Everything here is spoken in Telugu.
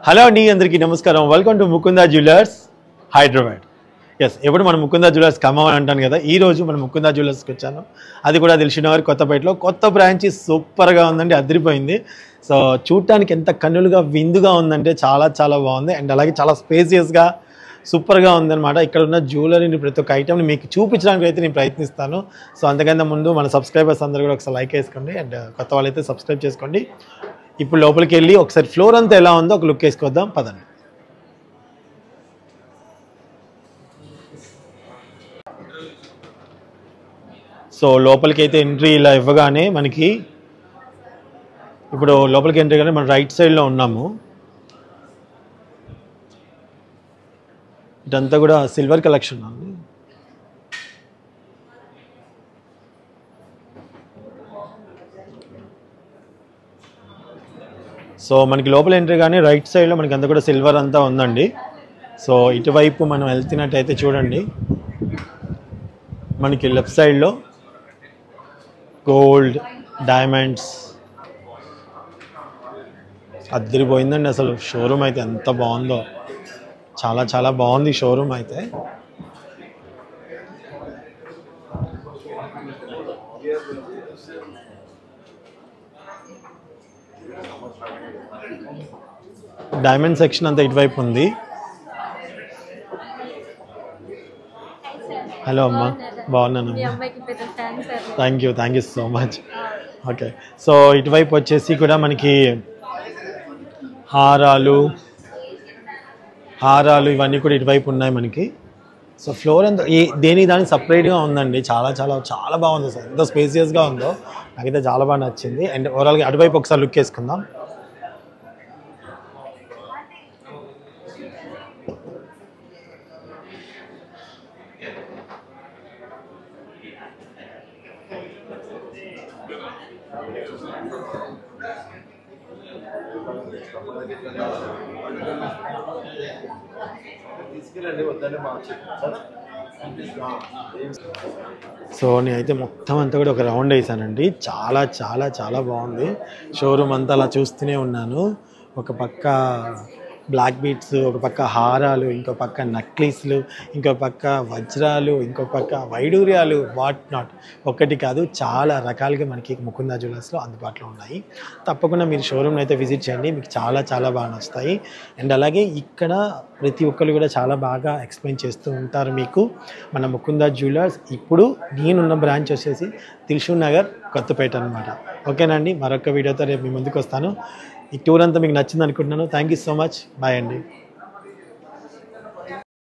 హలో అండి, అందరికీ నమస్కారం. Welcome to Mukunda jewellers Hyderabad. Yes, ఎప్పుడు మనం ముకుందా జ్యువెలర్స్ ఖమ్మం అని అంటాను కదా, ఈ రోజు మనం ముకుందా జ్యువెలర్స్కి వచ్చాను. అది కూడా దిల్షుక్నగర్ కొత్తపేటలో కొత్త బ్రాంచ్ సూపర్గా ఉందండి, అదిరిపోయింది. సో చూడటానికి ఎంత కన్నులుగా విందుగా ఉందంటే చాలా చాలా బాగుంది. అండ్ అలాగే చాలా స్పేసియస్గా సూపర్గా ఉందన్నమాట. ఇక్కడ ఉన్న జ్యువెలరీని ప్రతి ఒక్క ఐటమ్ని మీకు చూపించడానికి అయితే నేను ప్రయత్నిస్తాను. సో అంతకంటే ముందు మన సబ్స్క్రైబర్స్ అందరూ కూడా ఒకసారి లైక్ వేసుకోండి అండ్ కొత్త వాళ్ళైతే సబ్స్క్రైబ్ చేసుకోండి. ఇప్పుడు లోపలికి వెళ్ళి ఒకసారి ఫ్లోర్ అంతా ఎలా ఉందో ఒక లుక్ వేసుకొద్దాం, పదండి. సో లోపలికి అయితే ఎంట్రీ ఇలా ఇవ్వగానే మనకి ఇప్పుడు లోపలికి ఎంట్రీ కానీ మనం రైట్ సైడ్లో ఉన్నాము. ఇదంతా కూడా సిల్వర్ కలెక్షన్ అండి. సో మనకి లోపల ఎంట్రీ కానీ రైట్ సైడ్లో మనకి అంతా కూడా సిల్వర్ అంతా ఉందండి. సో ఇటువైపు మనం వెళ్తున్నట్టయితే చూడండి, మనకి లెఫ్ట్ సైడ్లో గోల్డ్, డైమండ్స్ అదిరిపోయిందండి. అసలు షోరూమ్ అయితే ఎంత బాగుందో, చాలా చాలా బాగుంది షోరూమ్ అయితే. డైమండ్ సెక్షన్ అంతా ఇటువైపు ఉంది. హలో అమ్మా, బాగున్నానమ్మా. Thank you so much. Okay, so ఇటువైపు వచ్చేసి కూడా మనకి హారాలు ఇవన్నీ కూడా ఇటువైపు ఉన్నాయి మనకి. సో ఫ్లోర్ అంతా దేనికి దానికి సపరేట్గా ఉందండి. చాలా చాలా చాలా బాగుంది సార్, ఎంత స్పేసియస్గా ఉందో నాకైతే చాలా బాగా నచ్చింది. అండ్ ఓవరాల్గా అటువైపు ఒకసారి లుక్ వేసుకుందాం. సో నేనైతే మొత్తం అంతా కూడా ఒక రౌండ్ వేసానండి. చాలా చాలా చాలా బాగుంది షోరూమ్ అంతా. అలా చూస్తూనే ఉన్నాను. ఒక పక్క బ్లాక్ బీట్స్, ఒక పక్క హారాలు, ఇంకో పక్క నక్లీస్లు, ఇంకో పక్క వజ్రాలు, ఇంకో పక్క వైడూర్యాలు, వాట్ నాట్. ఒక్కటి కాదు, చాలా రకాలుగా మనకి ముకుందా జ్యువెలర్స్లో అందుబాటులో ఉన్నాయి. తప్పకుండా మీరు షోరూమ్ని అయితే విజిట్ చేయండి, మీకు చాలా చాలా బాగా నచ్చుతాయి. అండ్ అలాగే ఇక్కడ ప్రతి ఒక్కరు కూడా చాలా బాగా ఎక్స్ప్లెయిన్ చేస్తూ ఉంటారు మీకు మన ముకుందా జ్యువెలర్స్. ఇప్పుడు నేనున్న బ్రాంచ్ వచ్చేసి దిల్షుక్నగర్ కొత్తపేట అనమాట. ఓకేనండి, మరొక వీడియోతో రేపు మీ ముందుకు వస్తాను. ఈ టూర్ అంతా మీకు నచ్చింది అనుకుంటున్నాను. Thank you so much. Bye అండి.